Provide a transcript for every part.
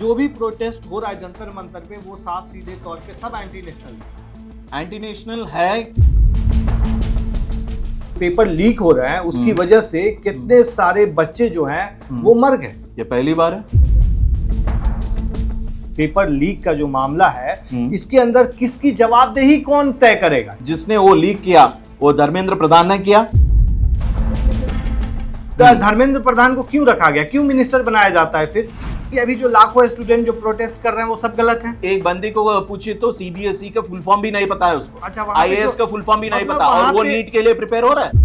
जो भी प्रोटेस्ट हो रहा है जंतर मंतर पे वो साफ सीधे तौर पे सब एंटी नेशनल है। एंटी नेशनल है। पेपर लीक हो रहा है, उसकी वजह से कितने सारे बच्चे जो हैं वो मर गए। ये पहली बार है। पेपर लीक का जो मामला है इसके अंदर किसकी जवाबदेही कौन तय करेगा? जिसने वो लीक किया वो धर्मेंद्र प्रधान ने किया। धर्मेंद्र प्रधान को क्यों रखा गया, क्यों मिनिस्टर बनाया जाता है फिर? कि अभी जो लाखों स्टूडेंट जो प्रोटेस्ट कर रहे हैं वो सब गलत है। एक बंदी को पूछिए तो सीबीएसई का फुल फॉर्म भी नहीं पता है उसको। अच्छा, आईएएस का फुल फॉर्म भी नहीं मतलब पता और वो नीट के लिए प्रिपेयर हो रहा है।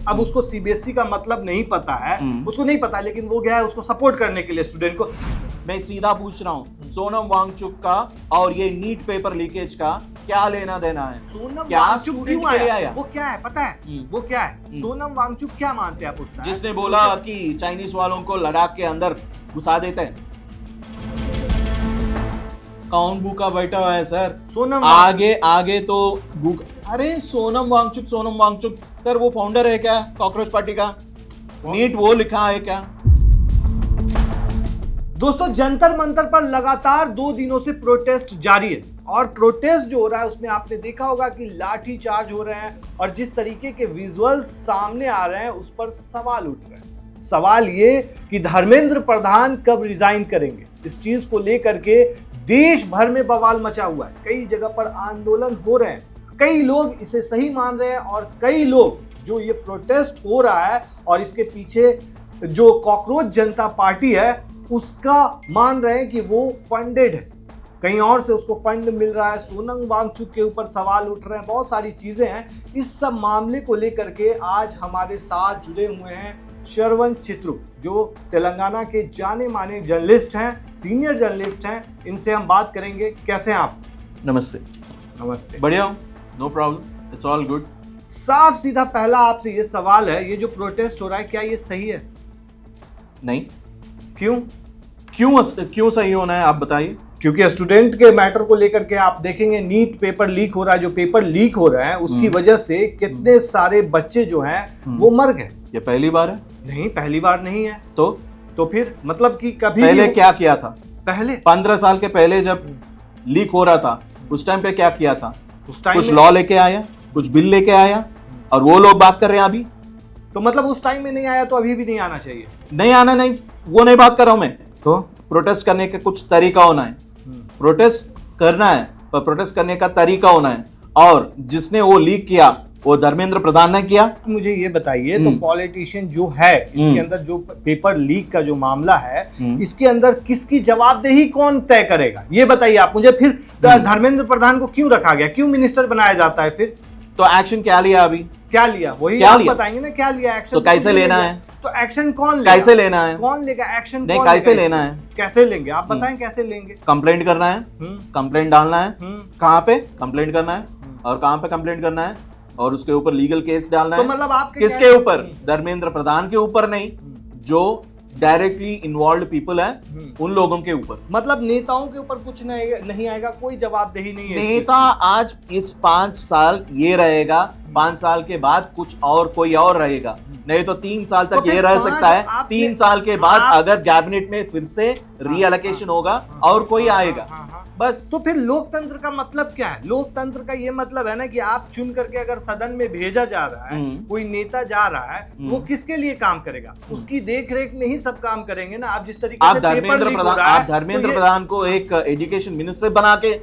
अब उसको सीबीएसई का मतलब नहीं पता है, उसको नहीं पता, लेकिन वो गया है उसको सपोर्ट करने के लिए स्टूडेंट को। मैं सीधा पूछ रहा हूँ, सोनम वांगचुक का और ये नीट पेपर लीकेज का क्या लेना देना है? सोनम क्या वांगचुक स्टूडेंट क्यों के लिए आया? आया? वो क्या है पता है? वो क्या है? सोनम वांगचुक क्या मानते हैं आप उसका? जिसने बोला कि चाइनीज वालों को लद्दाख के अंदर घुसा देते हैं। कौन भूखा बैठा हुआ है सर? सोनम आगे तो भूख। अरे सोनम वांगचुक सर वो फाउंडर है क्या कॉकरोच पार्टी का? नीट वो लिखा है क्या? दोस्तों, जंतर मंतर पर लगातार 2 दिनों से प्रोटेस्ट जारी है और प्रोटेस्ट जो हो रहा है उसमें आपने देखा होगा कि लाठी चार्ज हो रहे हैं और जिस तरीके के विजुअल्स सामने आ रहे हैं उस पर सवाल उठ रहे हैं। सवाल ये कि धर्मेंद्र प्रधान कब रिजाइन करेंगे, इस चीज को लेकर के देश भर में बवाल मचा हुआ है। कई जगह पर आंदोलन हो रहे हैं, कई लोग इसे सही मान रहे हैं और कई लोग जो ये प्रोटेस्ट हो रहा है और इसके पीछे जो कॉकरोच जनता पार्टी है उसका मान रहे हैं कि वो फंडेड है, कहीं और से उसको फंड मिल रहा है। सोनम वांगचुक के ऊपर सवाल उठ रहे हैं, बहुत सारी चीजें हैं। इस सब मामले को लेकर के आज हमारे साथ जुड़े हुए हैं श्रवण चित्रू, जो तेलंगाना के जाने माने जर्नलिस्ट हैं, सीनियर जर्नलिस्ट हैं। इनसे हम बात करेंगे। कैसे हैं आप? नमस्ते। नमस्ते। बढ़िया हूँ, no problem, it's all good. साफ सीधा पहला आपसे ये सवाल है, ये जो प्रोटेस्ट हो रहा है क्या ये सही है? नहीं। क्यों सही होना है आप बताइए? क्योंकि स्टूडेंट के मैटर को लेकर के आप देखेंगे नीट पेपर लीक हो रहा है, जो पेपर लीक हो रहा है उसकी वजह से कितने सारे बच्चे जो हैं वो मर गए। ये पहली बार है? नहीं, पहली बार नहीं है। तो फिर मतलब कि कभी पहले क्या किया था? पहले 15 साल के पहले जब लीक हो रहा था उस टाइम पे क्या किया था? उस टाइम कुछ लॉ लेके आया, कुछ बिल लेके आया और वो लोग बात कर रहे हैं अभी। तो मतलब उस टाइम में नहीं आया तो अभी भी नहीं आना चाहिए? नहीं आना, नहीं, वो नहीं बात कर रहा हूं मैं। तो प्रोटेस्ट करने का कुछ तरीका होना है। प्रोटेस्ट करना है पर प्रोटेस्ट करने का तरीका होना है और जिसने वो लीक किया वो धर्मेंद्र प्रधान ने किया। मुझे ये बताइए, तो पॉलिटिशियन जो है इसके अंदर जो पेपर लीक का जो मामला है इसके अंदर किसकी जवाबदेही कौन तय करेगा, ये बताइए आप मुझे। फिर धर्मेंद्र प्रधान को क्यों रखा गया, क्यों मिनिस्टर बनाया जाता है फिर? तो एक्शन क्या लिया अभी? क्या लिया वही क्या आप लिया? बताएंगे ना क्या लिया एक्शन। तो कैसे लेना है? तो एक्शन कौन लेगा? कैसे लेना है? कौन लेगा एक्शन? नहीं, कैसे लेना है? कैसे लेंगे आप बताएं, कैसे लेंगे? कंप्लेंट करना है, कंप्लेंट डालना है। कहाँ पे कंप्लेंट करना है और कहाँ पे कंप्लेंट करना है और उसके ऊपर लीगल केस डालना है। तो मतलब आपके किसके ऊपर? धर्मेंद्र प्रधान के ऊपर नहीं, जो डायरेक्टली इन्वॉल्व पीपल है उन लोगों के ऊपर। मतलब नेताओं के ऊपर कुछ नहीं आएगा, कोई जवाबदेही नहीं है। नेता आज इस 5 साल ये रहेगा, 5 साल के बाद कुछ और कोई और रहेगा, नहीं तो 3 साल तक ये रह सकता है। 3 साल के बाद अगर कैबिनेट में फिर से रीअलोकेशन होगा और कोई आएगा, बस। तो फिर लोकतंत्र का मतलब क्या है? लोकतंत्र का ये मतलब है ना कि आप चुन करके अगर सदन में भेजा जा रहा है, कोई नेता जा रहा है, वो किसके लिए काम करेगा? उसकी देख रेख में ही सब काम करेंगे ना। आप जिस तरीके आप से धर्मेंद्र प्रधान को एक एजुकेशन मिनिस्टर बना के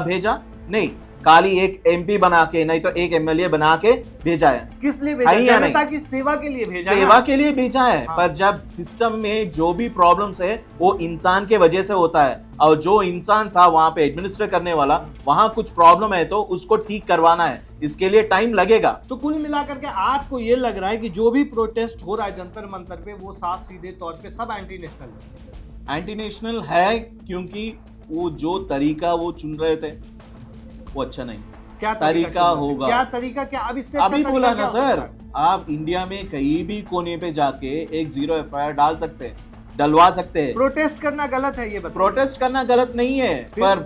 भेजा नहीं, खाली एक एमपी बना के, नहीं तो एक एमएलए बना के भेजा है। किस लिए भेजा? जनता की सेवा के लिए भेजा, सेवा के लिए भेजा है। पर जब सिस्टम में जो भी प्रॉब्लम्स है वो इंसान के वजह से होता है और जो इंसान था वहां पे एडमिनिस्ट्रेट करने वाला, वहां कुछ प्रॉब्लम है तो उसको ठीक करवाना है, इसके लिए टाइम लगेगा। तो कुल मिलाकर के आपको ये लग रहा है कि जो भी प्रोटेस्ट हो रहा है जंतर मंतर पे वो साफ सीधे तौर पे सब एंटी नेशनल है? एंटी नेशनल है क्योंकि वो जो तरीका वो चुन रहे थे वो अच्छा नहीं। क्या तरीका होगा? क्या तरीका? क्या अब इससे अभी बोला ना सर, आप इंडिया में कहीं भी कोने पे जाके एक 0 FIR डाल सकते हैं, डलवा सकते हैं। प्रोटेस्ट करना गलत है ये बताइए? प्रोटेस्ट करना गलत नहीं है, पर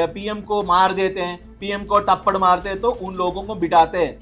पीएम को मार देते हैं, पीएम को टप्पड़ मारते हैं तो उन लोगों को बिठाते हैं,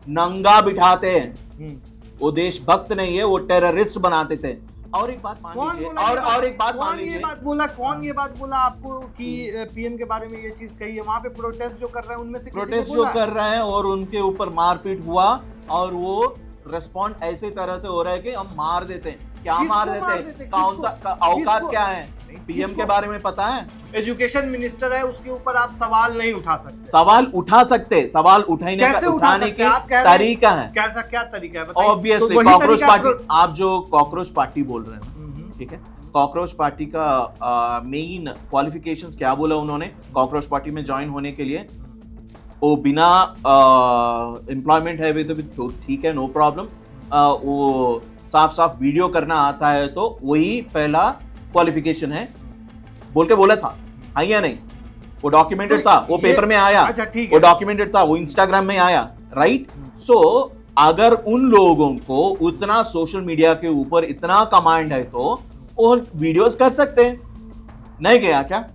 नंगा बिठाते हैं। वो देशभक्त नहीं है, वो टेररिस्ट बनाते थे। और एक बात मान कौन लीजिए, बोला ये बात? और एक बात मान कौन ये लीजिए, बात बोला? कौन ये बात बोला आपको कि पीएम के बारे में ये चीज कही है? वहां पे प्रोटेस्ट जो कर रहे हैं उनमें से किसी ने प्रोटेस्ट जो बोला है? कर रहे हैं और उनके ऊपर मारपीट हुआ और वो रिस्पॉन्ड ऐसे तरह से हो रहा है कि हम मार देते हैं। क्या किसको मार मार देते देते? हैं? कौन सा औकात किसको? क्या है? पीएम के किसको? बारे में पता है? एजुकेशन मिनिस्टर है, उसके ऊपर आप सवाल नहीं उठा सकते। सवाल उठा सकते, सवाल कैसे उठा उठाने सकते? की आप कह रहे हैं- तरीका है। कैसा क्या तरीका है बताइए? ऑब्वियसली तो वही कॉकरोच तरीका पार्टी, आप जो कॉकरोच पार्टी बोल रहे हैं, हम्म, ठीक है, कॉकरोच पार्टी का मेन क्वालिफिकेशंस क्या बोला उन्होंने कॉकरोच पार्टी में ज्वाइन होने के लिए? वो बिना एम्प्लॉयमेंट है तो ठीक है, नो प्रॉब्लम। वो साफ साफ वीडियो करना आता है तो वही पहला क्वालिफिकेशन है बोल के बोला था, हाँ या नहीं? वो डॉक्यूमेंटेड तो था, वो ये- पेपर में आया, अच्छा ठीक वो है। डॉक्यूमेंटेड था, वो इंस्टाग्राम में आया, राइट? सो अगर उन लोगों को उतना सोशल मीडिया के ऊपर इतना कमांड है तो वो वीडियोस कर सकते हैं। नहीं गया क्या?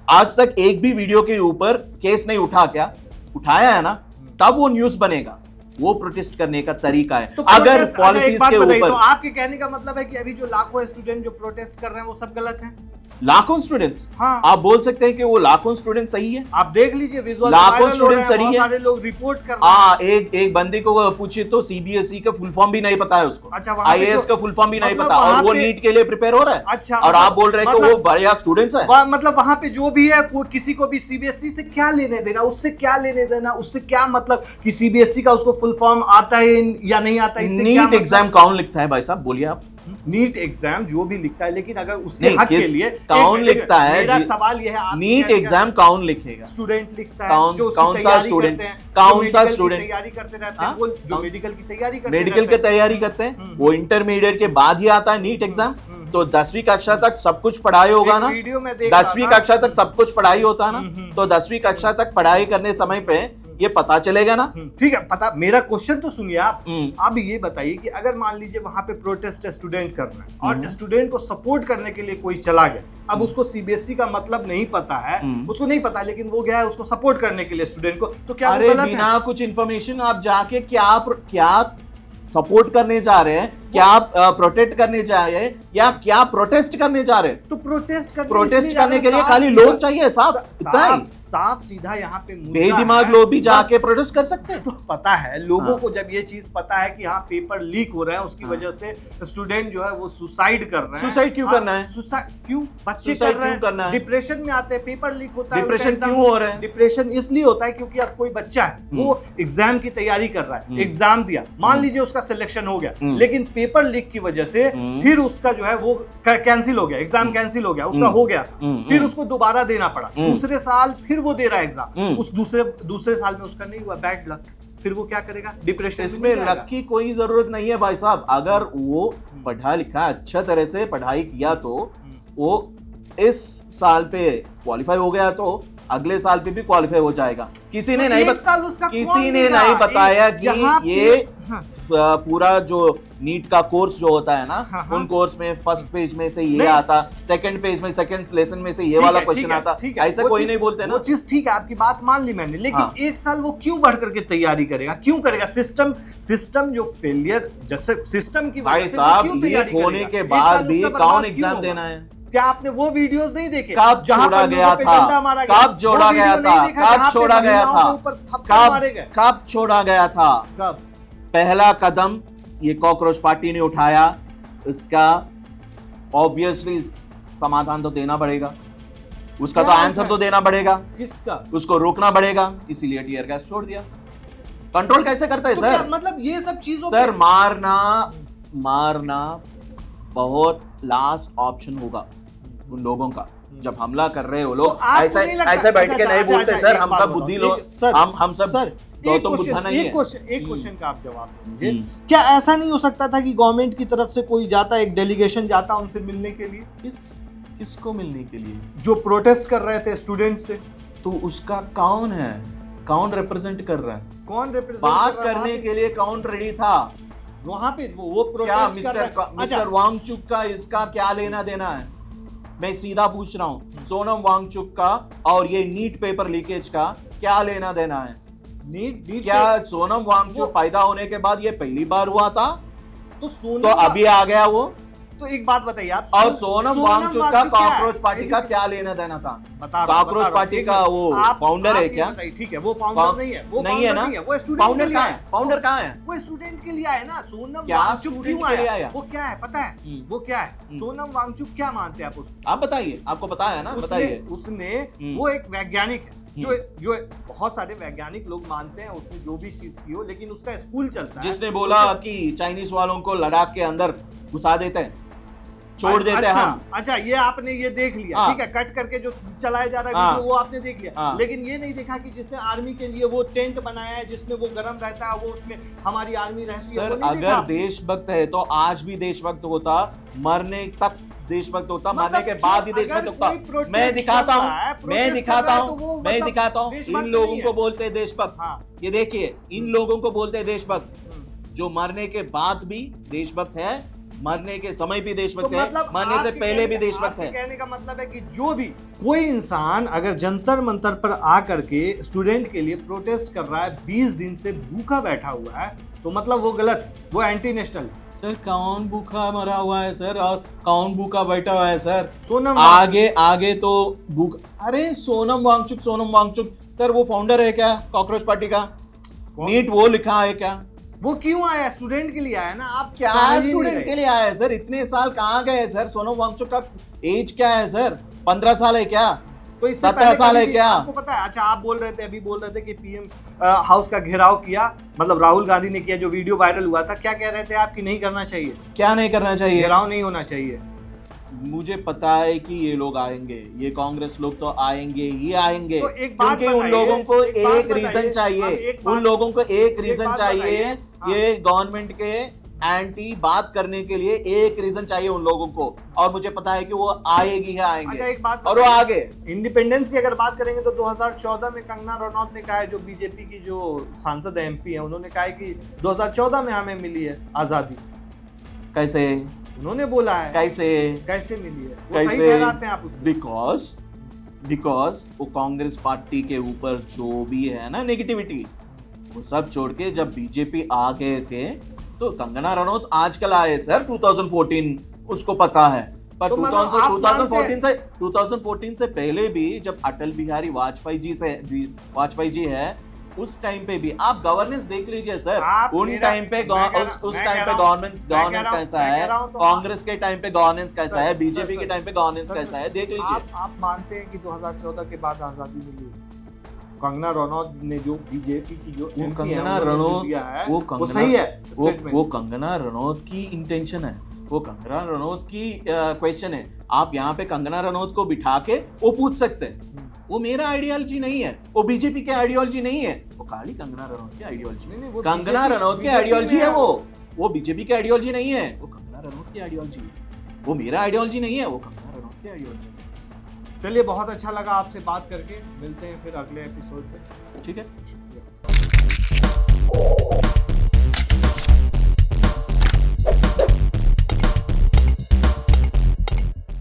आज तक एक भी वीडियो के ऊपर केस नहीं उठा क्या? उठाया है ना, तब वो न्यूज़ बनेगा। वो प्रोटेस्ट करने का तरीका है। तो अगर protest- अच्छा, पॉलिसीज एक बात के बताइए, ऊपर तो आपके कहने का मतलब है कि अभी जो लाखों स्टूडेंट जो प्रोटेस्ट कर रहे हैं वो सब गलत हैं? लाखों स्टूडेंट्स, हाँ। आप बोल सकते हैं कि वो लाखों स्टूडेंट सही है? आप देख लीजिए विजुअल लाखों students सही है। सारे लोग रिपोर्ट कर रहे हैं। एक बंदी को पूछिए तो सीबीएसई का फुल फॉर्म भी नहीं पता है उसको, अच्छा, वहाँ पे आईएएस जो- का फुल फॉर्म भी नहीं मतलब पता, और वहाँ वो पे- नीट के लिए प्रिपेयर हो रहा है। अच्छा, और आप बोल रहे हैं कि वो बढ़िया स्टूडेंट्स है। मतलब वहां पे जो भी है वो किसी को भी सीबीएसई से क्या लेने देना, उससे क्या लेने देना, उससे क्या मतलब कि सीबीएसई का उसको फुल फॉर्म आता है या नहीं आता है, इससे क्या नीट मतलब? एग्जाम कौन लिखता है भाई साहब, बोलिए आप? नीट एग्जाम जो भी लिखता है, लेकिन अगर उसके नहीं, हक के किस- लिए कौन लिखता है? मेरा सवाल यह है, आप नीट एग्जाम कौन लिखेगा? स्टूडेंट लिखता है, कौन- जो उसकी कौन सा तैयारी student? करते हैं, कौन जो सा medical की student? तैयारी करते रहते हैं, हाँ? वो जो कौन- मेडिकल की तैयारी करते मेडिकल रहते की तैयारी करते हैं, वो हम्म। इंटरमीडिएट के बाद ही आता है नीट एग्जाम। हम्म। तो 10वीं कक्षा तक सब कुछ पढ़ाई होगा एक ना? वीडियो में देख रहा 10वीं था। कक्षा तक सब कुछ पढ़ाई होता है ना? हम्म। तो 10वीं कक्षा तक पढ़ाई करने समय पे ये पता चलेगा ना? ठीक है, पता, मेरा क्वेश्चन तो सुनिए आप। हम्म। अब ये बताइए कि अगर मान लीजिए वहां पे प्रोटेस्ट स्टूडेंट कर रहे हैं और स्टूडेंट को सपोर्ट करने के लिए कोई चला गया, अब उसको सीबीएसई का मतलब नहीं पता है, उसको नहीं पता, लेकिन वो गया है उसको सपोर्ट करने के लिए स्टूडेंट को, तो क्या वो अरे गलत है? बिना कुछ इंफॉर्मेशन आप जाके क्या सपोर्ट करने जा रहे हैं, क्या प्रोटेक्ट करने जा रहे हैं, या क्या प्रोटेस्ट करने जा रहे हैं? तो प्रोटेस्ट प्रोटेस्ट करने के लिए खाली लोग चाहिए, साफ इतना ही। साफ सीधा यहाँ पे मुद्दा बेदिमाग है। लोग भी बस जाके प्रोटेस्ट कर सकते हैं। तो पता है लोगों हाँ। को, जब ये चीज पता है कि हाँ पेपर लीक हो रहा है, उसकी वजह से स्टूडेंट जो है वो सुसाइड कर रहे हैं। सुसाइड क्यों करना है? सुसाइड क्यों? बच्चे सुसाइड कर रहे क्यों करना हैं, है? डिप्रेशन में आते हैं, पेपर लीक होता है, डिप्रेशन उनका क्यों exam- हो रहा है? डिप्रेशन इसलिए होता है क्योंकि अब कोई बच्चा है, वो एग्जाम की तैयारी कर रहा है, एग्जाम दिया, मान लीजिए उसका सिलेक्शन हो गया, लेकिन पेपर लीक की वजह से फिर उसका जो है वो कैंसिल हो गया, एग्जाम कैंसिल हो गया, उसका हो गया था, फिर उसको दोबारा देना पड़ा, दूसरे साल फिर वो दे रहा है एग्जाम, उस दूसरे साल में उसका नहीं हुआ, बैड लक, फिर वो क्या करेगा? डिप्रेशन में इसमें जाएगा। लक की कोई जरूरत नहीं है भाई साहब। अगर वो पढ़ा लिखा अच्छा तरह से पढ़ाई किया तो वो इस साल पे क्वालिफाई हो गया तो अगले साल पे भी क्वालिफाई हो जाएगा। किसी ने तो नहीं एक साल उसका किसी कौन ने देगा? नहीं बताया यहाँ कि पे- ये हाँ। पूरा जो नीट का कोर्स जो होता है ना, हाँ, हाँ। उन कोर्स में फर्स्ट पेज में से ये नहीं। आता, सेकंड पेज में सेकंड लेसन में से ये ठीक वाला है, क्वेश्चन ठीक है, आता, ठीक है, ऐसा वो कोई चीज- नहीं बोलते वो ना। चीज ठीक है, आपकी बात मान ली मैंने, लेकिन हाँ। एक साल वो क्यों बढ़ करके तैयारी करेगा? क्यों करेगा? सिस्टम जो फेलियर, जैसे सिस्टम की भाई वजह से वो साहब क्यों लीक तैयारी होने करेगा? के एक बाद साल भी उसका बर्बाद कौन क्यों एग्जाम होगा? देना है? क्या आपने वो वीडियोस नहीं देखे कब जहां छोड़ा पर गया लोगों पे था? डंडा मारा गया? कब छोड़ा वो गया वीडियो था? नहीं देखा कब जहां पे छोड़ा गया महिलाओं था? के ऊपर थप्पड़ मारे गए? कब छोड़ा गया था? कब? पहला कदम ये कॉकरोच पार्टी ने उठाया, इसका ऑब्वियसली समाधान तो देना पड़ेगा, उसका तो क्या आंसर है? तो देना पड़ेगा, किसका? उसको रोकना पड़ेगा, इसीलिए टीयर गैस छोड़ दिया। कंट्रोल कैसे करता है तो सर? क्या मतलब ये सब चीजों सर पे- मारना बहुत लास्ट ऑप्शन होगा उन लोगों का। जब हमला कर रहे हो तो लोग आपको ऐसे नहीं लगता- ऐसे बैठ के अच्छा, नहीं अच्छा, बोलते अच्छा, सर, एक हम बात सब बताओ, बुद्धि एक- लोग, सर, हम सब सर, गौतम बुद्धा नहीं है। एक क्वेश्चन का आप जवाब दीजिए। हम्म। क्या ऐसा नहीं हो सकता था कि गवर्नमेंट की तरफ से कोई जाता, एक डेलीगेशन जाता उनसे मिलने के लिए, किसको मिलने के लिए? जो प्रोटेस्ट कर रहे थे स्टूडेंट से? तो उसका कौन है, कौन रिप्रेजेंट कर रहा है? कौन रिप्रेजेंट बात करने के लिए कौन रेडी था? वहां पे वो क्या प्रोटेस्ट कर रहे हैं। मिस्टर वांगचुक का इसका क्या लेना देना है? मैं सीधा पूछ रहा हूँ, सोनम वांगचुक का और ये नीट पेपर लीकेज का क्या लेना देना है? नीट क्या सोनम वांगचुक पैदा होने के बाद ये पहली बार हुआ था? तो सोनम तो अभी आ गया वो? तो एक बात बताइए आप, और सोनम वांगचुक का क्या है? कॉकरोच पार्टी का क्या लेना देना था? कॉकरोच पार्टी का वो फाउंडर है क्या? ठीक है, वो फाउंडर नहीं है, वो नहीं है ना, वो स्टूडेंट फाउंडर कहाँ है? फाउंडर कहाँ है? वो स्टूडेंट के लिए आया ना। सोनम क्या वांगचुक स्टूडेंट क्यों के लिए आया? आया? वो क्या है पता है? वो क्या है? सोनम वांगचुक क्या मानते हैं आप उसको? आप बताइए, आपको पता है ना, बताइए। उसने वो एक वैज्ञानिक है, जो बहुत सारे वैज्ञानिक लोग मानते हैं उसने जो भी चीज की हो, लेकिन उसका स्कूल चलता है। जिसने बोला कि चाइनीज वालों को लद्दाख के अंदर घुसा देते हैं, छोड़ देते हैं हम। अच्छा, ये आपने ये देख लिया, ठीक है, कट करके जो चलाया जा रहा है वीडियो, वो आपने देख लिया, लेकिन ये नहीं देखा कि जिसने आर्मी के लिए वो टेंट बनाया है, जिसमें वो गर्म रहता है, वो उसमें हमारी आर्मी रहती है। सर अगर देशभक्त है तो आज भी देशभक्त होता, मरने तक देशभक्त होता, मरने के बाद ही देशभक्त होता। मैं दिखाता हूँ इन लोगों को बोलते हैं देशभक्त। ये देखिए, इन लोगों को बोलते हैं देशभक्त जो मरने के बाद भी देशभक्त है, मरने के समय भी देशभक्त है, मरने से पहले भी देशभक्त है। कहने का मतलब है कि जो भी कोई इंसान अगर जंतर मंतर पर आकर के स्टूडेंट के लिए प्रोटेस्ट कर रहा है, 20 दिन से भूखा बैठा हुआ है, तो मतलब वो गलत, वो एंटी नेशनल। सर कौन भूखा मरा हुआ है सर, और कौन भूखा बैठा हुआ है सर? सोनम आगे तो भूख, अरे सोनम वांगचुक सर वो फाउंडर है क्या कॉकरोच पार्टी का? नीट वो लिखा है क्या? वो क्यों आया? स्टूडेंट के लिए आया ना। आप क्या स्टूडेंट के लिए आया है सर? इतने साल कहाँ गए सर? सोनम वांगचुक का एज क्या है सर? 15 साल है क्या? तो 17 साल है क्या? आपको पता है? अच्छा, आप अभी बोल रहे थे कि पीएम हाउस का घेराव किया, मतलब राहुल गांधी ने किया, जो वीडियो वायरल हुआ था। क्या कह रहे थे आप कि नहीं करना चाहिए? क्या नहीं करना चाहिए? घेराव नहीं होना चाहिए। मुझे पता है कि ये लोग आएंगे, ये कांग्रेस लोग तो आएंगे ही आएंगे, तो क्योंकि उन लोगों को एक रीजन चाहिए, उन लोगों को एक रीजन चाहिए, ये गवर्नमेंट के एंटी बात करने के लिए एक रीजन चाहिए उन लोगों को, और मुझे पता है कि वो आएगी आएंगे। अच्छा, एक बात और वो आगे इंडिपेंडेंस की अगर बात करेंगे तो 2014 में कंगना रनौत ने कहा है, जो बीजेपी की जो सांसद एमपी है, उन्होंने कहा है कि 2014 में हमें मिली है आजादी। कैसे? उन्होंने बोला है। कैसे मिली है? वो सही ठहराते हैं आप उसको? बिकॉज वो कांग्रेस पार्टी के ऊपर जो भी है ना नेगेटिविटी, वो सब छोड़ के जब बीजेपी आ गए थे तो कंगना रनौत आजकल आए सर 2014, उसको पता है। पर तो 2014 से पहले भी जब अटल बिहारी वाजपेयी जी है, उस टाइम पे भी आप गवर्नेंस देख लीजिए सर। उन टाइम पे उस टाइम पे गवर्नेंस कैसा है, कांग्रेस के टाइम पे गवर्नेंस कैसा है, बीजेपी के टाइम पे गवर्नेंस कैसा है, देख लीजिए। आप मानते हैं कि 2014 के बाद आजादी मिली? कंगना रनौत ने जो बीजेपी की जो कंगना रनौत वो सही है, वो कंगना रनौत की इंटेंशन है, वो कंगना रनौत की क्वेश्चन है। आप यहाँ पे कंगना रनौत को बिठा के वो पूछ सकते हैं, वो मेरा आइडियोलॉजी नहीं है, वो बीजेपी के आइडियोलॉजी नहीं है, वो खाली कंगना रनौत की आइडियोलॉजी। कंगना रनौत की आइडियोलॉजी है वो बीजेपी की आइडियोलॉजी नहीं है, वो कंगना रनौत की आइडियोलॉजी है। वो मेरा आइडियोलॉजी नहीं है, वो कंगना रनौत की आइडियोलॉजी। चलिए, बहुत अच्छा लगा आपसे बात करके। मिलते हैं फिर अगले एपिसोड पे। ठीक है।